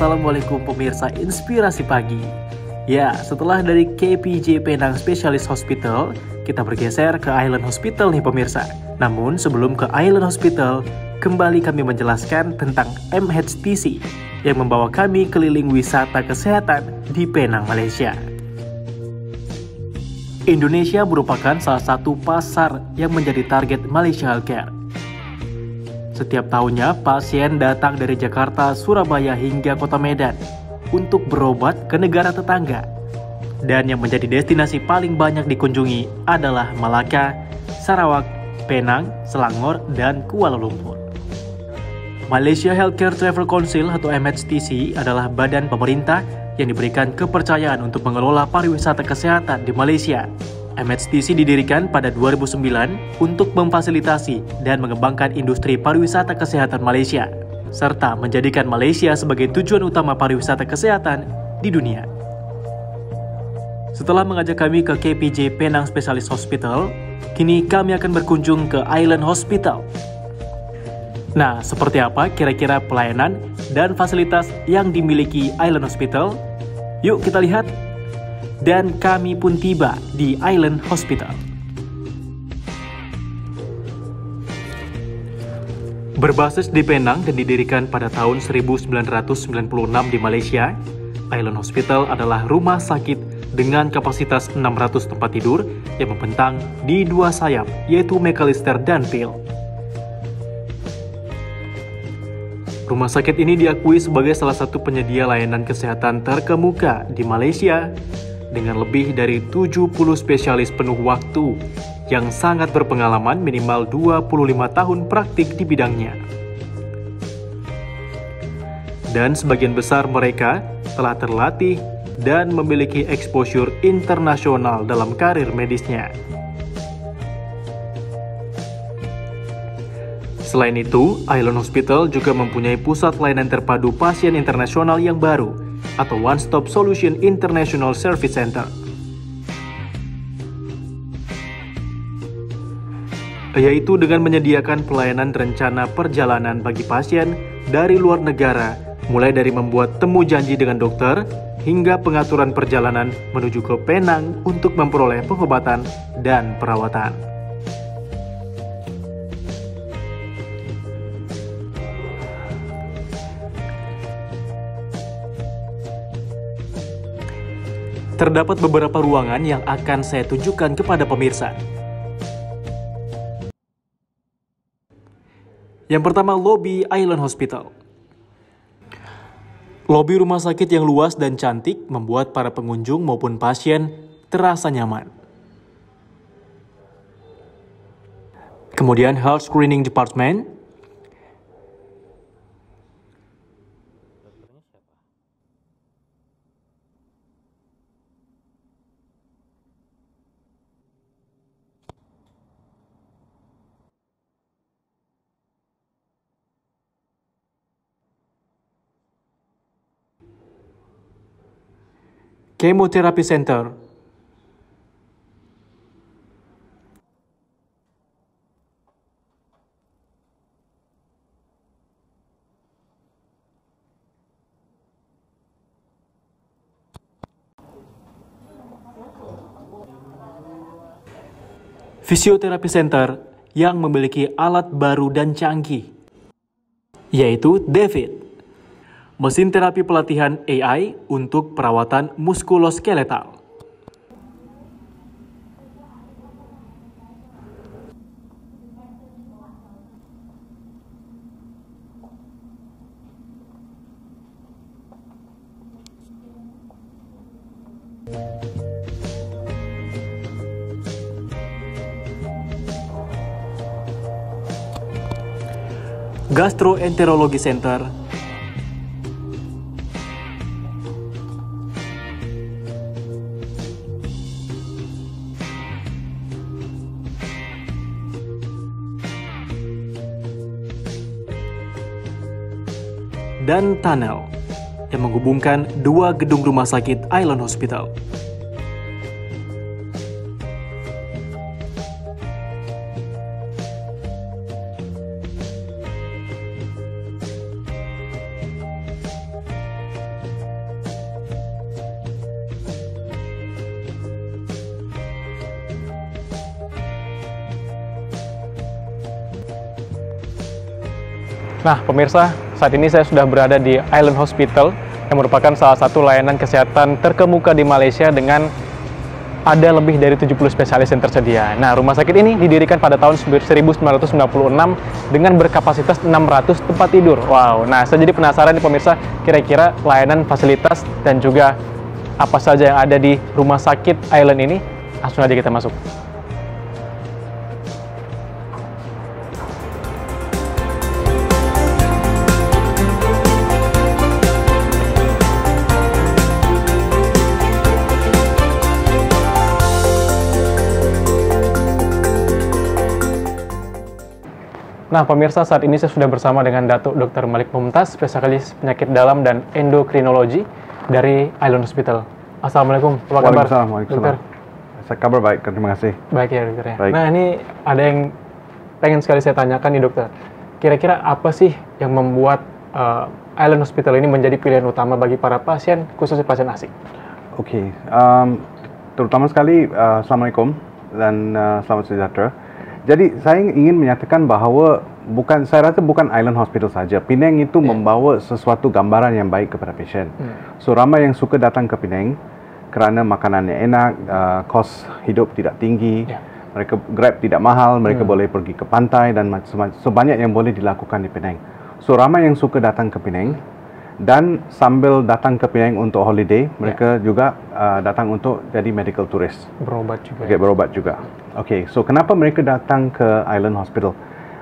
Assalamualaikum pemirsa Inspirasi Pagi. Ya, setelah dari KPJ Penang Specialist Hospital, kita bergeser ke Island Hospital nih pemirsa. Namun sebelum ke Island Hospital, kembali kami menjelaskan tentang MHTC yang membawa kami keliling wisata kesehatan di Penang, Malaysia. Indonesia merupakan salah satu pasar yang menjadi target Malaysia Healthcare. Setiap tahunnya, pasien datang dari Jakarta, Surabaya, hingga Kota Medan untuk berobat ke negara tetangga. Dan yang menjadi destinasi paling banyak dikunjungi adalah Malaka, Sarawak, Penang, Selangor, dan Kuala Lumpur. Malaysia Healthcare Travel Council atau MHTC adalah badan pemerintah yang diberikan kepercayaan untuk mengelola pariwisata kesehatan di Malaysia. MHTC didirikan pada 2009 untuk memfasilitasi dan mengembangkan industri pariwisata kesehatan Malaysia, serta menjadikan Malaysia sebagai tujuan utama pariwisata kesehatan di dunia. Setelah mengajak kami ke KPJ Penang Specialist Hospital, kini kami akan berkunjung ke Island Hospital. Nah, seperti apa kira-kira pelayanan dan fasilitas yang dimiliki Island Hospital? Yuk kita lihat. Dan kami pun tiba di Island Hospital. Berbasis di Penang dan didirikan pada tahun 1996 di Malaysia, Island Hospital adalah rumah sakit dengan kapasitas 600 tempat tidur yang membentang di dua sayap, yaitu McAllister dan Peel. Rumah sakit ini diakui sebagai salah satu penyedia layanan kesehatan terkemuka di Malaysia dengan lebih dari 70 spesialis penuh waktu yang sangat berpengalaman minimal 25 tahun praktik di bidangnya. Dan sebagian besar mereka telah terlatih dan memiliki exposure internasional dalam karir medisnya. Selain itu, Island Hospital juga mempunyai pusat layanan terpadu pasien internasional yang baru, atau One Stop Solution International Service Center. Yaitu dengan menyediakan pelayanan rencana perjalanan bagi pasien dari luar negara, mulai dari membuat temu janji dengan dokter, hingga pengaturan perjalanan menuju ke Penang untuk memperoleh pengobatan dan perawatan. Terdapat beberapa ruangan yang akan saya tunjukkan kepada pemirsa. Yang pertama, lobi Island Hospital. Lobi rumah sakit yang luas dan cantik membuat para pengunjung maupun pasien terasa nyaman. Kemudian, Health Screening Department. Chemotherapy Center. Physiotherapy Center yang memiliki alat baru dan canggih, yaitu David, mesin terapi pelatihan AI untuk perawatan muskuloskeletal. Gastroenterology Center. Dan tunnel yang menghubungkan dua gedung rumah sakit Island Hospital. Nah, pemirsa, saat ini saya sudah berada di Island Hospital yang merupakan salah satu layanan kesehatan terkemuka di Malaysia dengan ada lebih dari 70 spesialis yang tersedia. Nah, rumah sakit ini didirikan pada tahun 1996 dengan berkapasitas 600 tempat tidur. Wow, nah saya jadi penasaran nih pemirsa, kira-kira layanan, fasilitas, dan juga apa saja yang ada di rumah sakit Island ini. Langsung aja kita masuk. Nah, pemirsa, saat ini saya sudah bersama dengan Datuk Dr. Malik Mumtaz, spesialis penyakit dalam dan endokrinologi dari Island Hospital. Assalamualaikum, apa kabar, dokter? Saya kabar baik, terima kasih. Baik ya, dokter. Baik. Nah, ini ada yang pengen sekali saya tanyakan nih, dokter. Kira-kira apa sih yang membuat Island Hospital ini menjadi pilihan utama bagi para pasien, khususnya pasien asing? Oke, terutama sekali, Assalamualaikum dan selamat sejahtera. Jadi saya ingin menyatakan bahawa saya rasa bukan Island Hospital saja. Penang itu membawa sesuatu gambaran yang baik kepada pasien. So ramai yang suka datang ke Penang kerana makanannya enak, kos hidup tidak tinggi, mereka Grab tidak mahal, mereka boleh pergi ke pantai dan sebanyak yang boleh dilakukan di Penang. So ramai yang suka datang ke Penang dan sambil datang ke Penang untuk holiday, mereka juga datang untuk jadi medical tourist. Berobat juga. Okay, berobat juga. Okay, so kenapa mereka datang ke Island Hospital?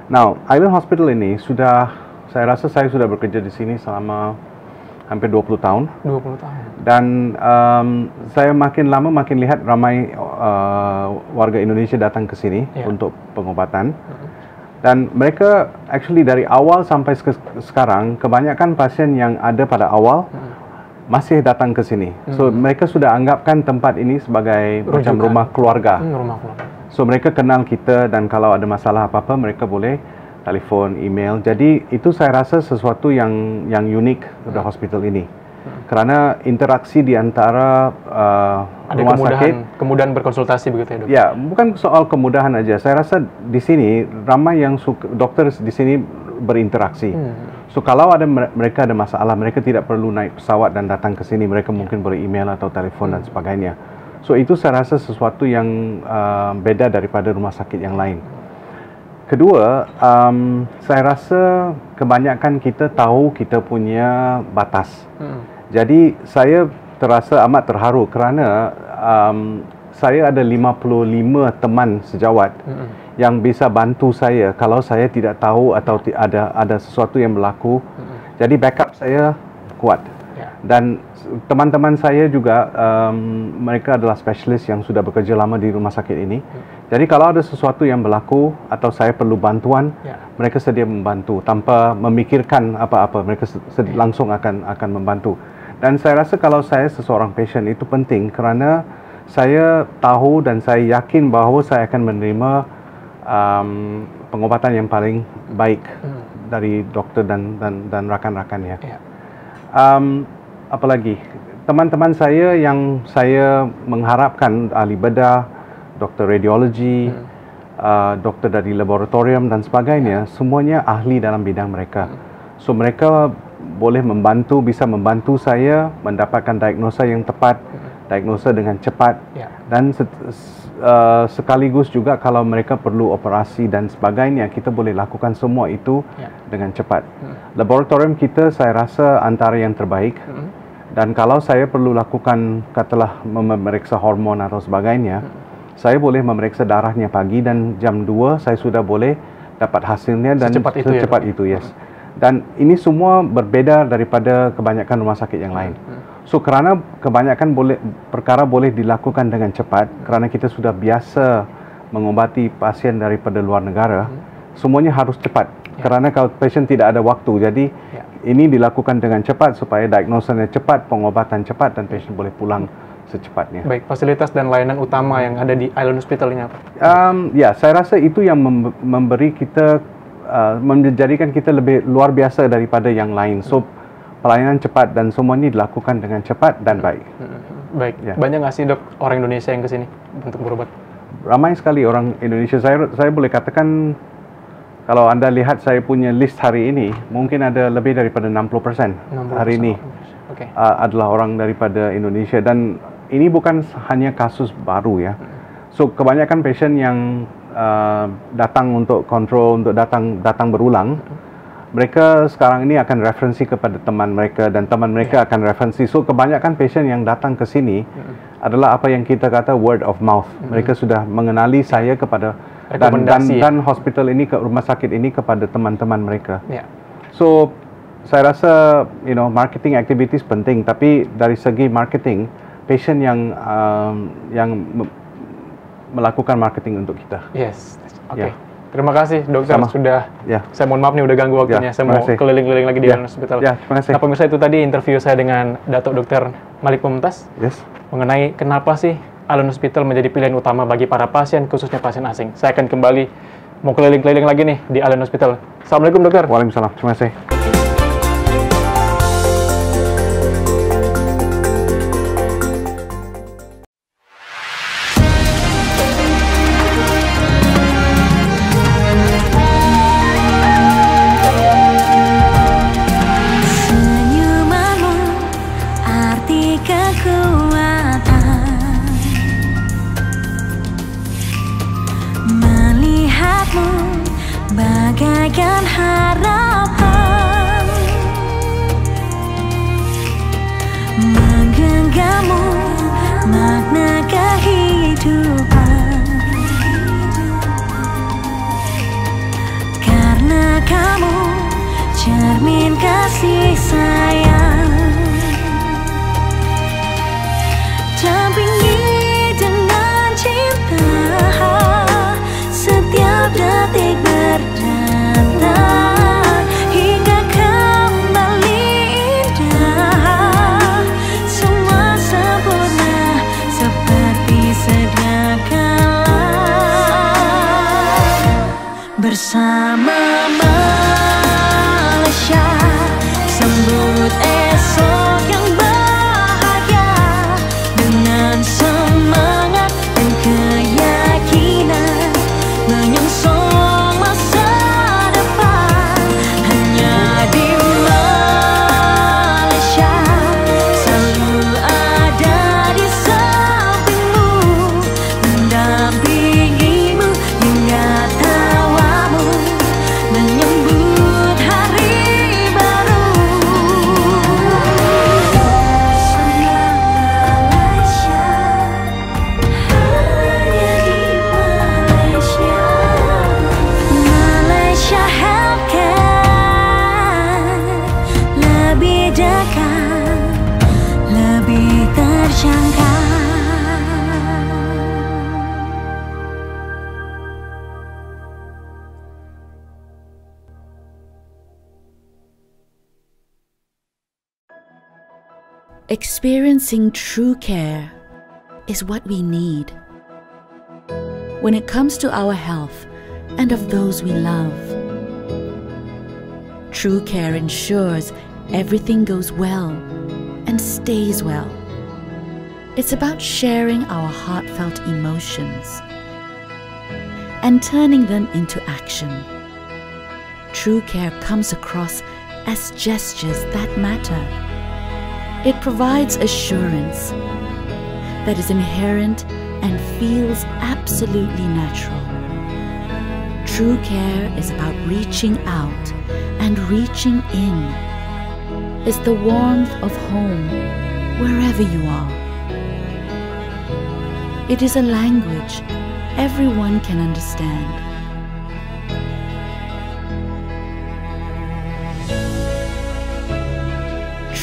Now, Island Hospital ini saya rasa saya sudah bekerja di sini selama hampir 20 tahun. 20 tahun. Dan saya makin lama makin lihat ramai warga Indonesia datang ke sini untuk pengobatan. Dan mereka actually dari awal sampai sekarang, kebanyakan pasien yang ada pada awal masih datang ke sini. So mereka sudah anggapkan tempat ini sebagai macam rumah keluarga. Rumah keluarga. So mereka kenal kita dan kalau ada masalah apa-apa mereka boleh telefon, email. Jadi itu saya rasa sesuatu yang unik pada hospital ini. Kerana interaksi di antara rumah sakit, kemudahan berkonsultasi begitu ya, dok? Ya, bukan soal kemudahan aja. Saya rasa di sini ramai yang dokter di sini berinteraksi. So kalau mereka ada masalah, mereka tidak perlu naik pesawat dan datang ke sini. Mereka mungkin boleh email atau telefon dan sebagainya. So itu saya rasa sesuatu yang beda daripada rumah sakit yang lain. Kedua, saya rasa kebanyakan kita tahu kita punya batas. Jadi saya terasa amat terharu kerana saya ada 55 teman sejawat yang bisa bantu saya kalau saya tidak tahu atau ada sesuatu yang berlaku. Jadi backup saya kuat. Dan teman-teman saya juga mereka adalah spesialis yang sudah bekerja lama di rumah sakit ini. Jadi kalau ada sesuatu yang berlaku atau saya perlu bantuan, mereka sedia membantu tanpa memikirkan apa-apa. Mereka langsung akan membantu. Dan saya rasa kalau saya seseorang pasien itu penting kerana saya tahu dan saya yakin bahawa saya akan menerima pengobatan yang paling baik dari doktor dan rakan-rakannya. Apalagi teman-teman saya yang saya mengharapkan ahli bedah, doktor radiologi, doktor dari laboratorium dan sebagainya, semuanya ahli dalam bidang mereka. So mereka boleh bisa membantu saya mendapatkan diagnosa yang tepat, diagnosa dengan cepat, dan sekaligus juga kalau mereka perlu operasi dan sebagainya, kita boleh lakukan semua itu dengan cepat. Laboratorium kita saya rasa antara yang terbaik. Dan kalau saya perlu lakukan, katalah memeriksa hormon atau sebagainya, saya boleh memeriksa darahnya pagi dan jam 2 saya sudah boleh dapat hasilnya dan secepat itu, yes. Dan ini semua berbeza daripada kebanyakan rumah sakit yang lain. So kerana kebanyakan perkara boleh dilakukan dengan cepat, kerana kita sudah biasa mengobati pasien daripada luar negara, semuanya harus cepat. Kerana kalau pasien tidak ada waktu, jadi ini dilakukan dengan cepat supaya diagnosanya cepat, pengobatan cepat dan pasien boleh pulang secepatnya. Baik, fasilitas dan layanan utama yang ada di Island Hospital ini apa? Ya, saya rasa itu yang memberi kita, menjadikan kita lebih luar biasa daripada yang lain. So, pelayanan cepat dan semua ini dilakukan dengan cepat dan baik. Baik, banyak nggak sih dok orang Indonesia yang ke sini untuk berobat? Ramai sekali orang Indonesia. Saya boleh katakan Kalau Anda lihat saya punya list hari ini, mungkin ada lebih daripada 60% hari ini adalah orang daripada Indonesia, dan ini bukan hanya kasus baru ya. So kebanyakan pasien yang datang untuk kontrol, untuk datang berulang, mereka sekarang ini akan referensi kepada teman mereka dan teman mereka akan referensi. So kebanyakan pasien yang datang ke sini adalah apa yang kita kata word of mouth. Mereka sudah mengenali saya kepada dan hospital ini, ke rumah sakit ini kepada teman-teman mereka. So saya rasa marketing activities penting, tapi dari segi marketing, pasien yang melakukan marketing untuk kita. Yes. Oke. Terima kasih dokter sudah. Saya mohon maaf nih udah ganggu waktunya. Saya mau keliling-keliling lagi di Alun Hospital. Terima kasih. Nah, pemirsa, itu tadi interview saya dengan Datuk Dr. Malik Mumtaz mengenai kenapa sih Alun Hospital menjadi pilihan utama bagi para pasien, khususnya pasien asing. Saya akan kembali mau keliling-keliling lagi nih di Alun Hospital. Assalamualaikum dokter. Waalaikumsalam. Terima kasih. Bagaikan harapan menggenggammu, makna kehidupan. Karena kamu cermin kasih sayang, dampingi dengan cinta setiap detik berdatang hingga kembali indah. Semua sempurna seperti sedia kala bersama Malaysia. Sambut esok yang bahagia dengan semangat dan keyakinan, menyongsong masa depan. Hanya di Malaysia selalu ada di sampingmu, mendampingimu hingga tawamu, menyambut hari baru. Malaysia, hanya di Malaysia. Malaysia Healthcare, lebih dekat, lebih terjangkau. Experiencing true care is what we need when it comes to our health and of those we love. True care ensures everything goes well and stays well. It's about sharing our heartfelt emotions and turning them into action. True care comes across as gestures that matter. It provides assurance that is inherent and feels absolutely natural. True care is about reaching out and reaching in. It's the warmth of home wherever you are. It is a language everyone can understand.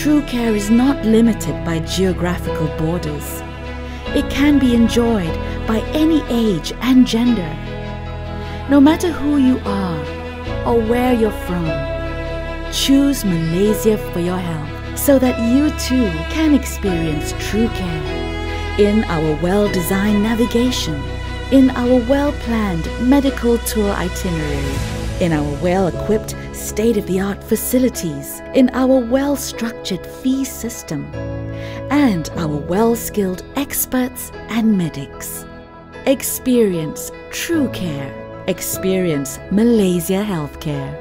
True care is not limited by geographical borders. It can be enjoyed by any age and gender. No matter who you are or where you're from, choose Malaysia for your health so that you too can experience true care in our well-designed navigation, in our well-planned medical tour itinerary, in our well-equipped state-of-the-art facilities, in our well-structured fee system, and our well-skilled experts and medics. Experience true care Experience Malaysia Healthcare.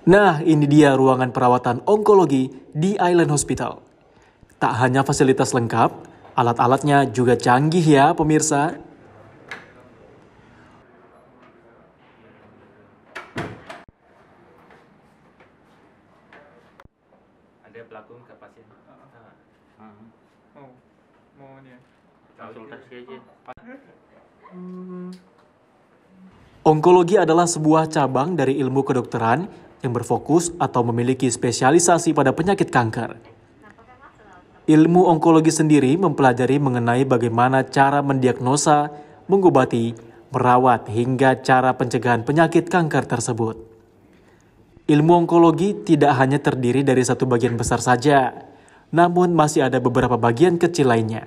Nah, ini dia ruangan perawatan onkologi di Island Hospital. Tak hanya fasilitas lengkap, alat-alatnya juga canggih ya pemirsa. Ada pelakon ke pasien. Mau dia. Konsultasi aja. Onkologi adalah sebuah cabang dari ilmu kedokteran yang berfokus atau memiliki spesialisasi pada penyakit kanker. Ilmu onkologi sendiri mempelajari mengenai bagaimana cara mendiagnosa, mengobati, merawat, hingga cara pencegahan penyakit kanker tersebut. Ilmu onkologi tidak hanya terdiri dari satu bagian besar saja, namun masih ada beberapa bagian kecil lainnya.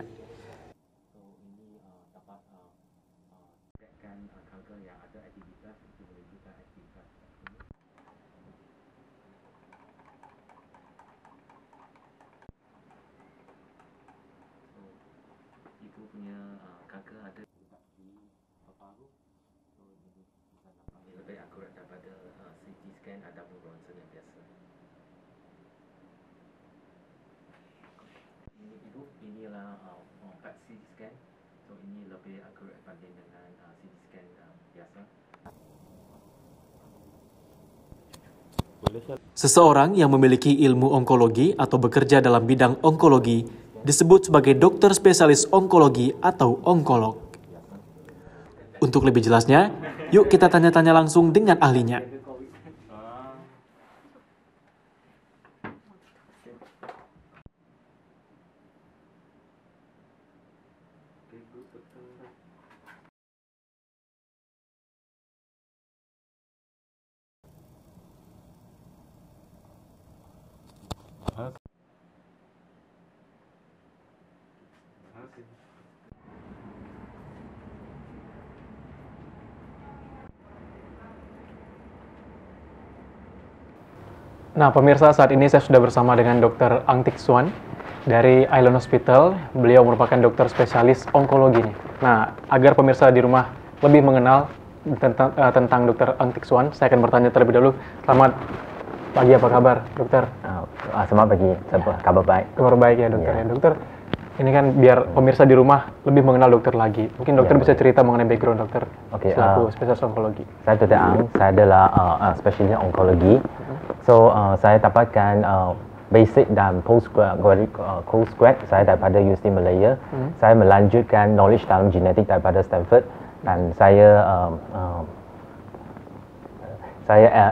Lebih akurat daripada CT scan ataupun ronsen yang biasa. Inilah PET CT scan. So ini lebih akurat banding dengan CT scan biasa. Seseorang yang memiliki ilmu onkologi atau bekerja dalam bidang onkologi disebut sebagai dokter spesialis onkologi atau onkolog. Untuk lebih jelasnya, yuk kita tanya-tanya langsung dengan ahlinya. Nah, pemirsa, saat ini saya sudah bersama dengan Dr. Ang Teck Suan dari Island Hospital. Beliau merupakan dokter spesialis onkologi nih. Nah, agar pemirsa di rumah lebih mengenal tentang Dr. Ang Teck Suan, saya akan bertanya terlebih dahulu. Selamat pagi, apa kabar, dokter? Selamat pagi, kabar baik. Kabar baik ya, dokter. Ya, dokter, ini kan biar pemirsa di rumah lebih mengenal dokter lagi. Mungkin dokter bisa cerita mengenai background dokter selaku spesialis onkologi. Saya Dr. Ang, saya adalah spesialis onkologi. So, saya dapatkan basic dan postgrad saya daripada UC Malaya. Saya melanjutkan knowledge dalam genetik daripada Stanford dan saya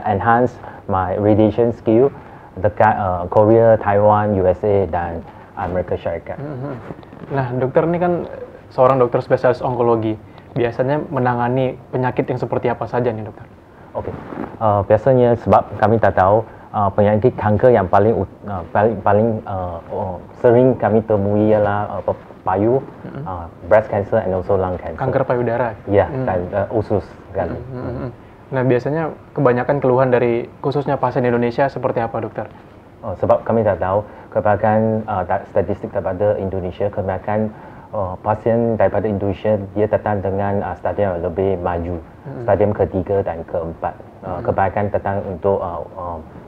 enhance my radiation skill dekat Korea, Taiwan, USA dan Amerika Syarikat. Nah, dokter ini kan seorang dokter spesialis onkologi. Biasanya menangani penyakit yang seperti apa saja nih, dokter? Okey, biasanya sebab kami tak tahu penyakit kanker yang paling sering kami temui ialah payu, breast cancer and also lung cancer. Kanker payudara. Ya, dan usus kan. Nah, biasanya kebanyakan keluhan dari khususnya pasien Indonesia seperti apa, dokter? Sebab kami tak tahu, kebanyakan statistik daripada Indonesia, kebanyakan pasien daripada Indonesia dia datang dengan stadium yang lebih maju, stadium ketiga dan keempat. Kebanyakan datang untuk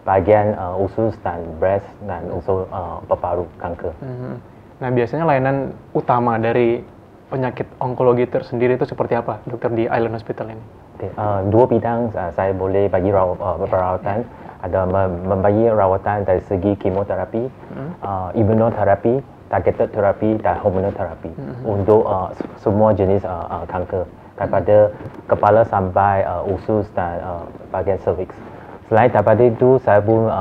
bahagian usus dan breast dan also paru kanker. Nah, biasanya layanan utama dari penyakit onkologi tersendiri itu seperti apa, dokter, di Island Hospital ini? Okay. Dua bidang saya boleh bagi perawatan. Ada membagi rawatan dari segi kemoterapi, imunoterapi, targeted therapy dan hormonoterapi untuk semua jenis kanker daripada kepala sampai usus dan bahagian cervix. Selain daripada itu, saya pun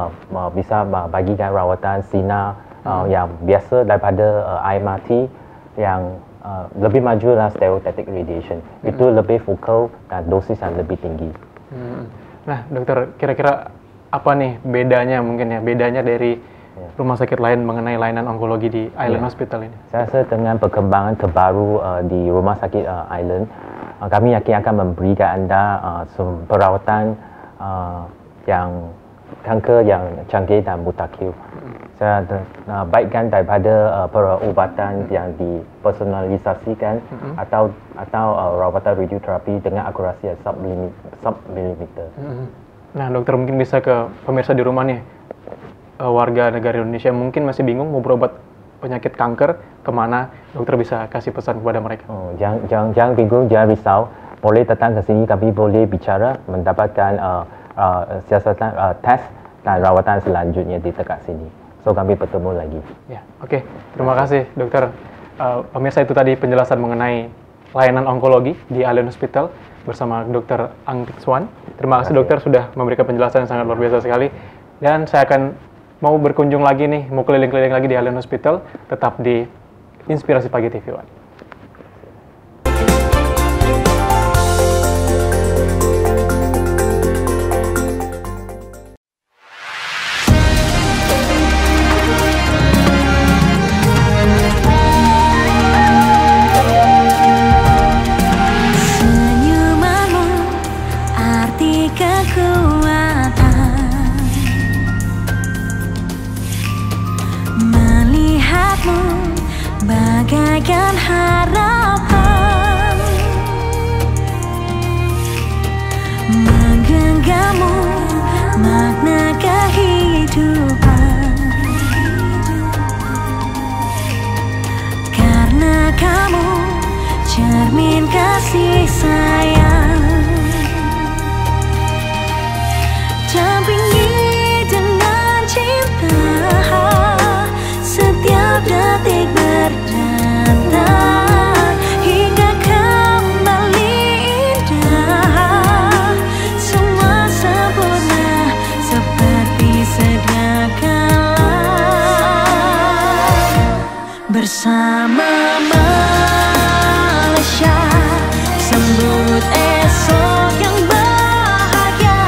bisa bagikan rawatan sinar yang biasa daripada air mati yang lebih maju adalah stereotactic radiation. Itu lebih focal dan dosis yang lebih tinggi. Nah, dokter, kira-kira apa nih bedanya mungkin ya, bedanya dari rumah sakit lain mengenai layanan onkologi di Island Hospital ini? Saya rasa dengan perkembangan terbaru di rumah sakit Island, kami yakin akan memberikan anda perawatan yang kanker yang canggih dan mutakhir. Saya baikkan daripada perubatan yang dipersonalisasikan atau rawatan radioterapi dengan akurasi sub-milimeter. Nah, dokter mungkin bisa ke pemirsa di rumah nih, warga negara Indonesia mungkin masih bingung mau berobat penyakit kanker, kemana dokter bisa kasih pesan kepada mereka? Jangan bingung, jangan risau. Boleh datang ke sini, kami boleh bicara, mendapatkan siasatan tes dan rawatan selanjutnya di dekat sini. So kami bertemu lagi. Ya, oke. Terima kasih, dokter. Pemirsa, itu tadi penjelasan mengenai layanan onkologi di Island Hospital bersama Dr. Ang Swan. Terima kasih dokter sudah memberikan penjelasan yang sangat luar biasa sekali. Dan saya akan mau berkunjung lagi nih, mau keliling-keliling lagi di Island Hospital. Tetap di Inspirasi Pagi TV One. Bagaikan harapan menggenggammu makna kehidupan, karena kamu cermin kasih sayang. Dampingi dengan cinta setiap detik berdatang hingga kembali indah, semua sempurna seperti sedia kala. Bersama Malaysia sambut esok yang bahagia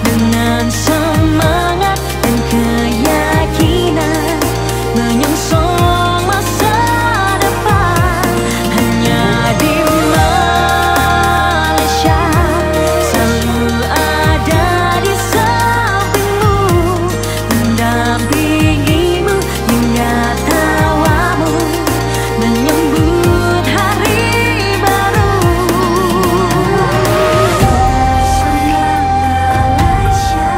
dengan semangat dan keyakinan menyongsong masa depan. Hanya di Malaysia selalu ada di sampingmu, mendampingimu hingga tawamu menyambut hari baru. Malaysia,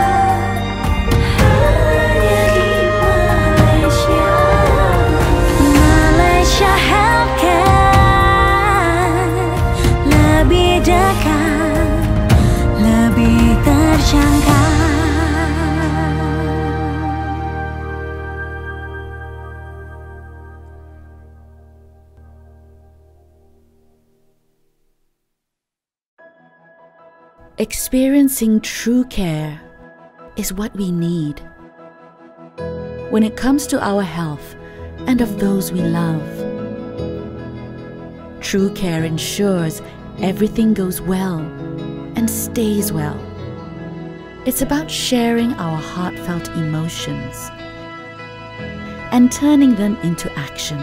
hanya di Malaysia. Malaysia Healthcare, lebih dekat, lebih terjangkau. Experiencing true care is what we need when it comes to our health and of those we love. True care ensures everything goes well and stays well. It's about sharing our heartfelt emotions and turning them into action.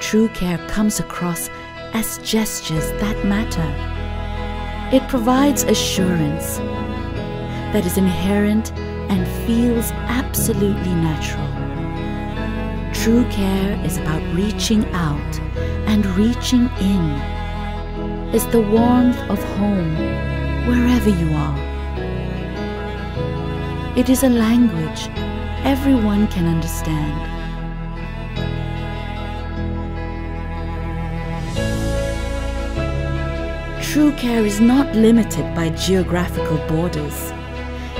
True care comes across as gestures that matter. It provides assurance that is inherent and feels absolutely natural. True care is about reaching out and reaching in. It's the warmth of home wherever you are. It is a language everyone can understand. True care is not limited by geographical borders.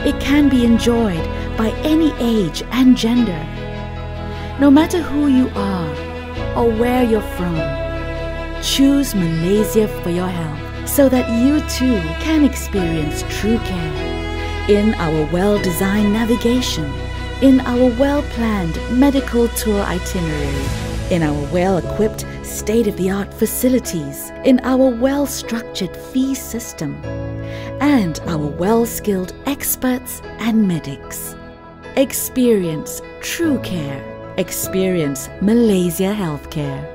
It can be enjoyed by any age and gender. No matter who you are or where you're from, choose Malaysia for your health so that you too can experience true care in our well-designed navigation, in our well-planned medical tour itinerary, in our well-equipped state-of-the-art facilities, in our well-structured fee system, and our well-skilled experts and medics. Experience true care. Experience Malaysia Healthcare.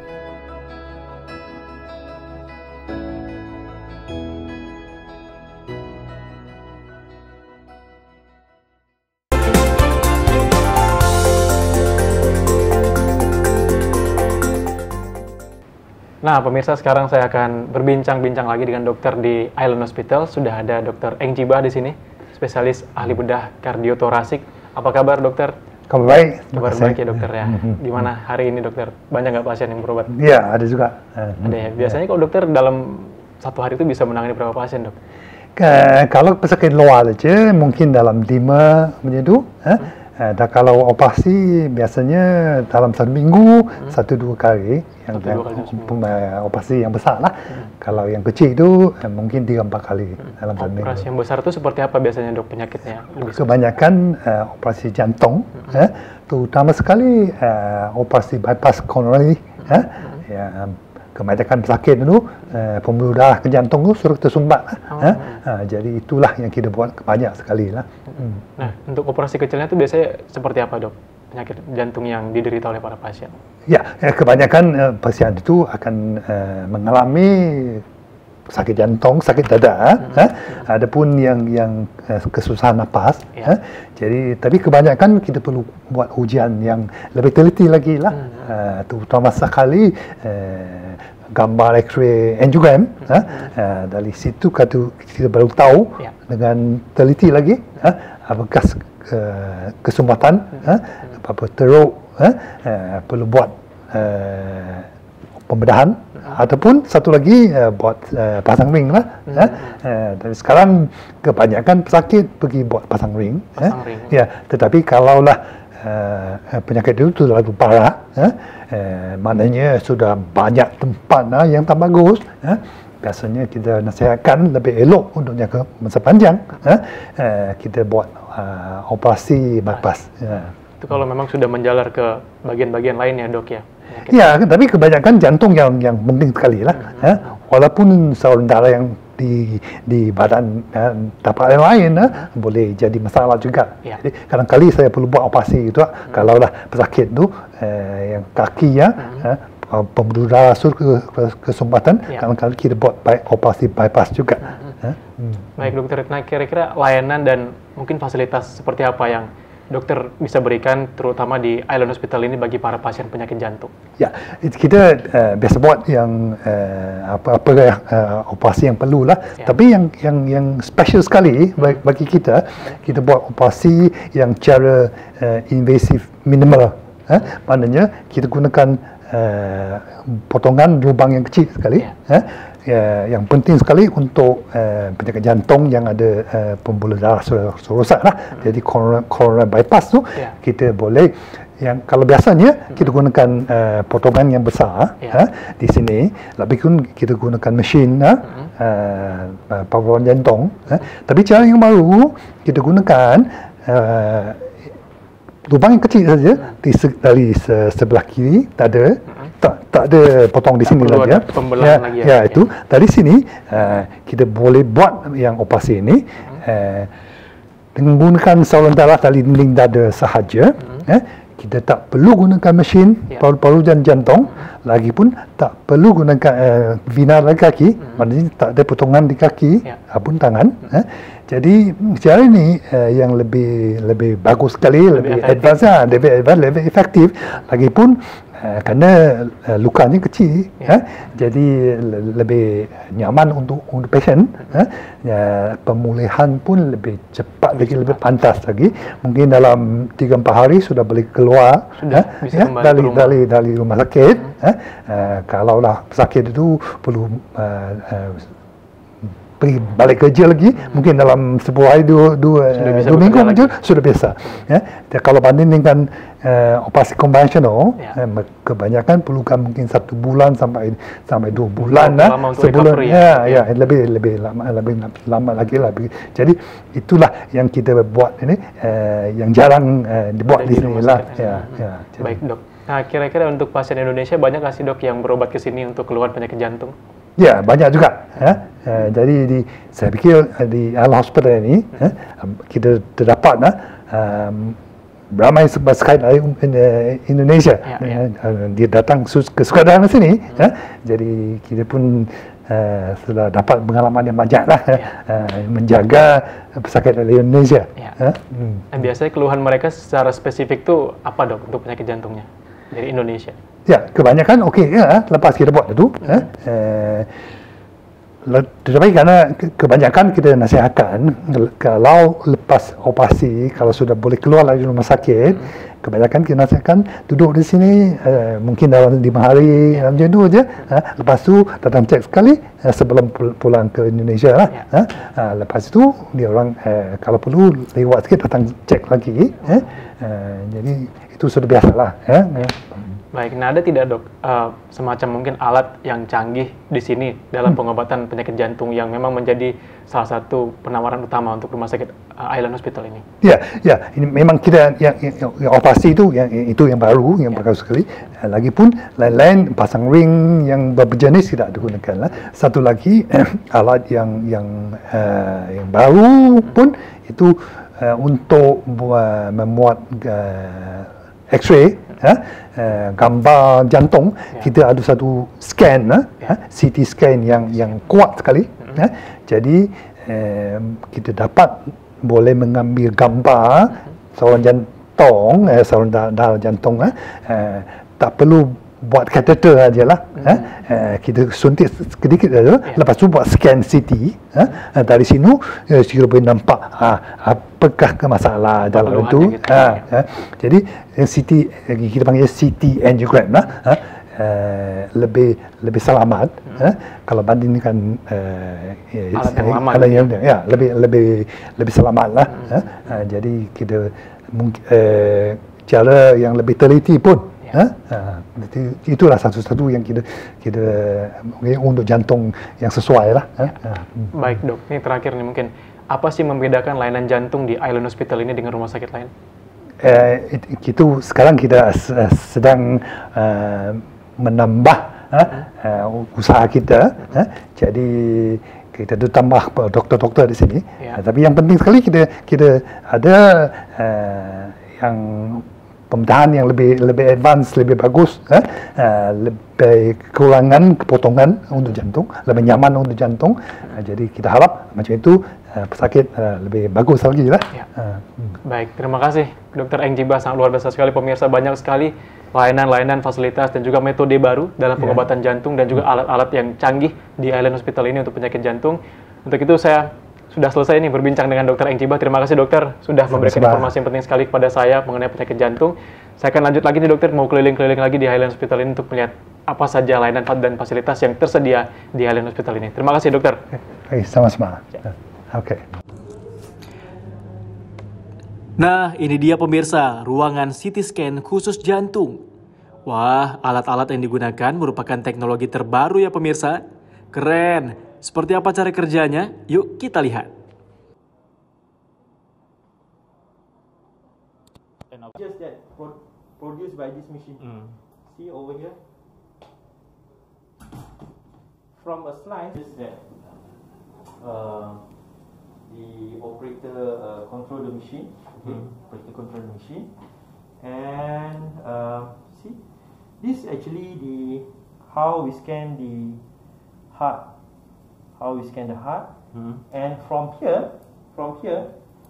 Nah, pemirsa, sekarang saya akan berbincang-bincang lagi dengan dokter di Island Hospital. Sudah ada Dr. Eng Chibah di sini, spesialis ahli bedah kardiotorasik. Apa kabar, dokter? Kabar baik. Kabar baik ya, dokter ya. Gimana hari ini, dokter? Banyak nggak pasien yang berobat? Iya, ada juga. Ada ya. Biasanya kalau dokter dalam satu hari itu bisa menangani berapa pasien, dok? Kalau pesakit luar aja mungkin dalam 5 macam tu. Dan kalau operasi biasanya dalam 1 minggu 1-2 kali yang operasi yang besar lah. Kalau yang kecil itu mungkin 3-4 kali dalam 1 minggu. Operasi yang besar itu seperti apa biasanya, dok, penyakitnya? Kebanyakan operasi jantung, terutama sekali operasi bypass coronary. Kebanyakan pesakit itu pembuluh darah ke jantung itu suruh tersumbat. Jadi itulah yang kita buat banyak sekali lah. Nah, untuk operasi kecilnya itu biasanya seperti apa, dok? Penyakit jantung yang diderita oleh para pasien? Ya, kebanyakan pasien itu akan mengalami sakit jantung, sakit dada. Adapun yang kesusahan napas. Jadi, tapi kebanyakan kita perlu buat ujian yang lebih teliti lagi lah. Terutama sekali gambar X-ray angiogram. Dari situ kita baru tahu dengan teliti lagi apakah kesumbatan, apa teruk, perlu buat pembedahan ataupun satu lagi buat pasang ring lah. Dan sekarang kebanyakan pesakit pergi buat pasang ring. Ya, tetapi kalaulah penyakit itu terlalu parah, maknanya sudah banyak tempat yang tak bagus, biasanya kita nasihatkan lebih elok untuk jangka masa panjang, kita buat operasi bypass. Itu kalau memang sudah menjalar ke bagian-bagian lain ya, dok ya? Ya, tapi kebanyakan jantung yang penting sekali lah. Walaupun saluran darah yang di badan tapak yang lain boleh jadi masalah juga. Jadi kadang-kali saya perlu buat operasi itu. Kalaulah pesakit itu yang kaki pembuluh darah suruh kesumbatan, kadang-kali kita buat operasi bypass juga. Baik, dokter. Nah, kira-kira layanan dan mungkin fasilitas seperti apa yang dokter bisa berikan terutama di Island Hospital ini bagi para pasien penyakit jantung? Ya, kita biasa buat yang operasi yang perlu lah. Tapi yang special sekali bagi kita buat operasi yang cara invasif minimal. Maknanya kita gunakan potongan lubang yang kecil sekali. Yang penting sekali untuk penyakit jantung yang ada pembuluh darah rosak lah. Jadi coronary bypass tu kita boleh, yang kalau biasanya kita gunakan potongan yang besar di sini, tapi pun kita gunakan mesin paru jantung. Tapi cara yang baru kita gunakan lubang yang kecil saja dari sebelah kiri, tak ada potong di sini lagi. Itu dari sini kita boleh buat yang operasi ini dengan menggunakan saluran darah dari dinding dada sahaja. Kita tak perlu gunakan mesin paru-paru dan jantung, lagipun tak perlu gunakan vena di kaki, maknanya tak ada potongan di kaki ataupun tangan. Jadi cara ini yang lebih bagus sekali, lebih advance, lebih efektif. Lagipun kerana lukanya kecil, jadi lebih nyaman untuk pasien. Pemulihan pun lebih cepat lagi, lebih pantas lagi. Mungkin dalam 3-4 hari sudah boleh keluar dari rumah sakit. Kalaulah pesakit itu perlu pergi balik kerja lagi, mungkin dalam 10 hari 2 minggu mungkin sudah biasa. Kalau banding dengan operasi konvensional, kebanyakan perlukan mungkin 1 bulan sampai 2 bulan sebulan. Lebih lama lagi lah. Jadi itulah yang kita buat ini, yang jarang dibuat di sini lah. Baik, dok. Nah, kira-kira untuk pasien Indonesia banyak nggak sih, dok, yang berobat ke sini untuk keluhan penyakit jantung? Ya, banyak juga. Jadi saya pikir di Island Hospital ini kita terdapat ramai sekali dari Indonesia. Dia datang ke Sukarno sini, jadi kita pun sudah dapat pengalaman yang banyak lah menjaga pesakit dari Indonesia. Dan biasanya keluhan mereka secara spesifik tuh apa dok untuk penyakit jantungnya dari Indonesia? Ya, kebanyakan lepas kita buat itu. Tetapi karena kebanyakan kita nasihatkan kalau lepas operasi, kalau sudah boleh keluar dari rumah sakit, kebanyakan kita nasihatkan duduk di sini mungkin dalam 5 hari macam itu aja. Lepas tu datang cek sekali sebelum pulang ke Indonesia lah. Lepas itu dia orang kalau perlu lewat sikit datang cek lagi. Jadi itu sudah biasa lah. Baik, nah ada tidak dok semacam mungkin alat yang canggih di sini dalam pengobatan penyakit jantung yang memang menjadi salah satu penawaran utama untuk rumah sakit Island Hospital ini? Ya, ini memang kita yang operasi itu yang baru, yang baru sekali. Lagipun lain-lain pasang ring yang berjenis tidak digunakan lah. Satu lagi alat yang baru pun itu untuk memuat X-ray. Gambar jantung, kita ada satu scan, CT scan yang kuat sekali. Jadi kita dapat boleh mengambil gambar saluran jantung, saluran darah jantung. Tak perlu buat kateter aja lah. Kita suntik sedikit saja, lepas tu buat scan CT. Dari sini kita boleh nampak apakah masalah dalam itu. Jadi CT kita panggil CT angiogram lah. Lebih selamat kalau bandingkan alat yang lama, lebih selamat lah. Jadi kita cara yang lebih teliti pun. Itulah satu-satu yang kita untuk jantung yang sesuai lah. Baik dok, ini terakhir nih mungkin apa sih membedakan layanan jantung di Island Hospital ini dengan rumah sakit lain? Itu sekarang kita sedang menambah usaha kita. Jadi kita ada tambah doktor-doktor di sini. Tapi yang penting sekali kita ada yang pembedahan yang lebih advance, lebih bagus, lebih kekurangan kepotongan untuk jantung, lebih nyaman untuk jantung. Jadi kita harap macam itu pesakit lebih bagus lagi lah. Baik, terima kasih Dr. Eng Jiba, sangat luar biasa sekali pemirsa, banyak sekali layanan-layanan, fasilitas dan juga metode baru dalam pengobatan jantung dan juga alat-alat yang canggih di Island Hospital ini untuk penyakit jantung. Untuk itu saya sudah selesai nih berbincang dengan Dr. Eng Jiba. Terima kasih dokter sudah memberikan informasi yang penting sekali kepada saya mengenai penyakit jantung. Saya akan lanjut lagi nih dokter, mau keliling-keliling lagi di Highland Hospital ini untuk melihat apa saja layanan dan fasilitas yang tersedia di Highland Hospital ini. Terima kasih dokter. Sama-sama. Oke. Nah, ini dia pemirsa, ruangan CT scan khusus jantung. Wah, alat-alat yang digunakan merupakan teknologi terbaru ya pemirsa. Keren. Seperti apa cara kerjanya? Yuk kita lihat. Just that produced by this machine. See over here. From a slice, just that the operator control the machine. Okay, operator control the machine, and see, this actually the how we scan the heart. How we scan the heart, and from here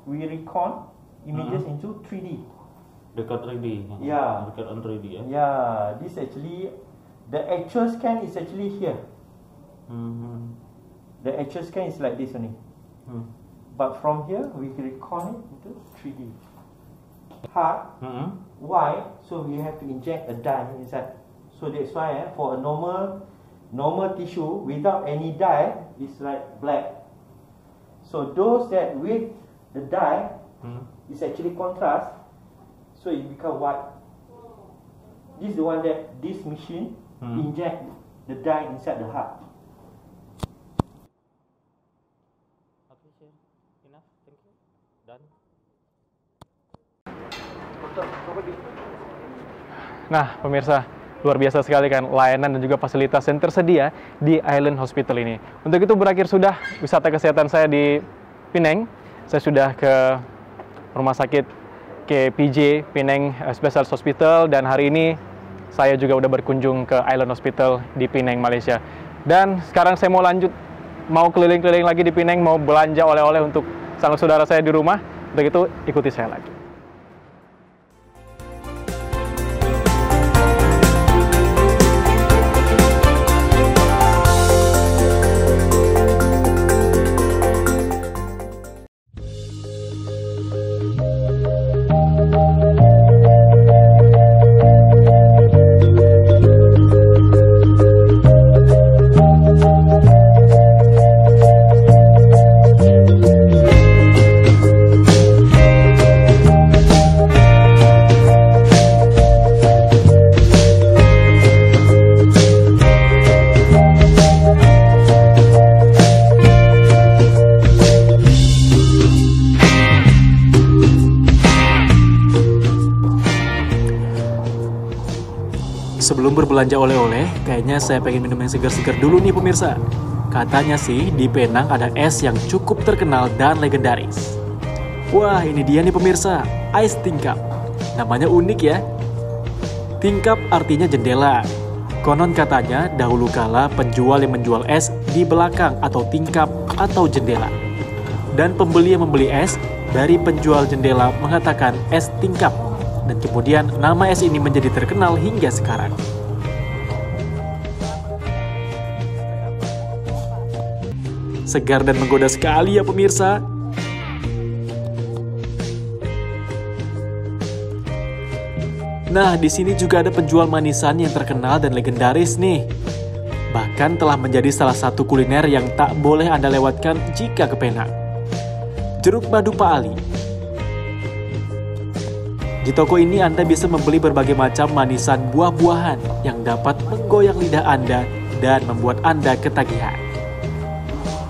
we recon images into 3D. Dekat 3D. Yeah. Dekat on 3D. Yeah. This actually the actual scan is actually here. The actual scan is like this only. But from here we recon it into 3D. Heart. Why? So we have to inject a dye inside. So that's why for a normal tissue without any dye is like black. So those that with the dye is actually contrast, so it become white. This is the one that this machine inject the dye inside the heart. Okay, sir. Enough. Thank you. Done. Nah, pemirsa, luar biasa sekali kan layanan dan juga fasilitas yang tersedia di Island Hospital ini. Untuk itu berakhir sudah wisata kesehatan saya di Penang. Saya sudah ke rumah sakit KPJ Penang Specialist Hospital, dan hari ini saya juga udah berkunjung ke Island Hospital di Penang, Malaysia. Dan sekarang saya mau keliling-keliling lagi di Penang, mau belanja oleh-oleh untuk sanak saudara saya di rumah. Begitu, ikuti saya lagi. Sebelum berbelanja oleh-oleh, kayaknya saya pengen minum yang segar-segar dulu nih pemirsa. Katanya sih di Penang ada es yang cukup terkenal dan legendaris. Wah, ini dia nih pemirsa, ais tingkap. Namanya unik ya. Tingkap artinya jendela. Konon katanya dahulu kala penjual yang menjual es di belakang atau tingkap atau jendela. Dan pembeli yang membeli es dari penjual jendela mengatakan es tingkap. Dan kemudian nama es ini menjadi terkenal hingga sekarang. Segar dan menggoda sekali ya pemirsa. Nah, di sini juga ada penjual manisan yang terkenal dan legendaris nih. Bahkan telah menjadi salah satu kuliner yang tak boleh Anda lewatkan jika ke Penang. Jeruk madu Pak Ali. Di toko ini Anda bisa membeli berbagai macam manisan buah-buahan yang dapat menggoyang lidah Anda dan membuat Anda ketagihan.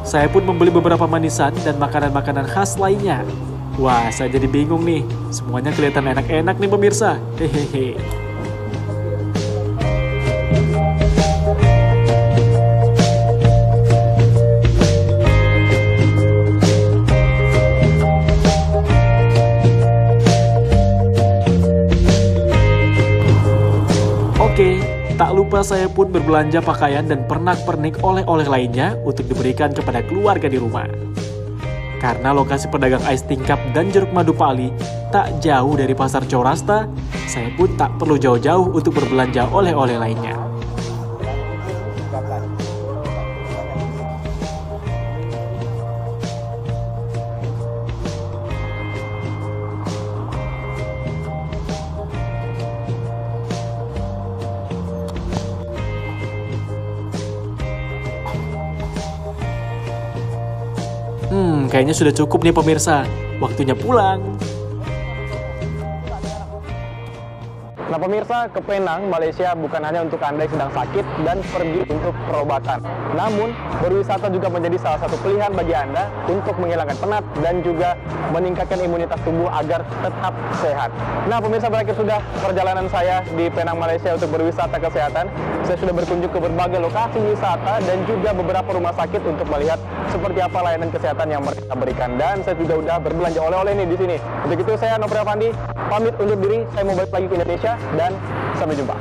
Saya pun membeli beberapa manisan dan makanan-makanan khas lainnya. Wah, saya jadi bingung nih. Semuanya kelihatan enak-enak nih pemirsa. Hehehe. Oke, tak lupa saya pun berbelanja pakaian dan pernak-pernik oleh-oleh lainnya untuk diberikan kepada keluarga di rumah. Karena lokasi pedagang ais tingkap dan jeruk madu Pak Ali tak jauh dari pasar Chaurasta, saya pun tak perlu jauh-jauh untuk berbelanja oleh-oleh lainnya. Kayaknya sudah cukup nih pemirsa. Waktunya pulang. Nah pemirsa, ke Penang, Malaysia bukan hanya untuk Anda yang sedang sakit dan pergi untuk perobatan. Namun, berwisata juga menjadi salah satu pilihan bagi Anda untuk menghilangkan penat dan juga meningkatkan imunitas tubuh agar tetap sehat. Nah pemirsa, berakhir sudah perjalanan saya di Penang, Malaysia untuk berwisata kesehatan. Saya sudah berkunjung ke berbagai lokasi wisata dan juga beberapa rumah sakit untuk melihat seperti apa layanan kesehatan yang mereka berikan. Dan saya juga sudah berbelanja oleh-oleh nih di sini. Untuk itu saya Nopri Afandi pamit undur diri. Saya mau balik lagi ke Indonesia dan sampai jumpa.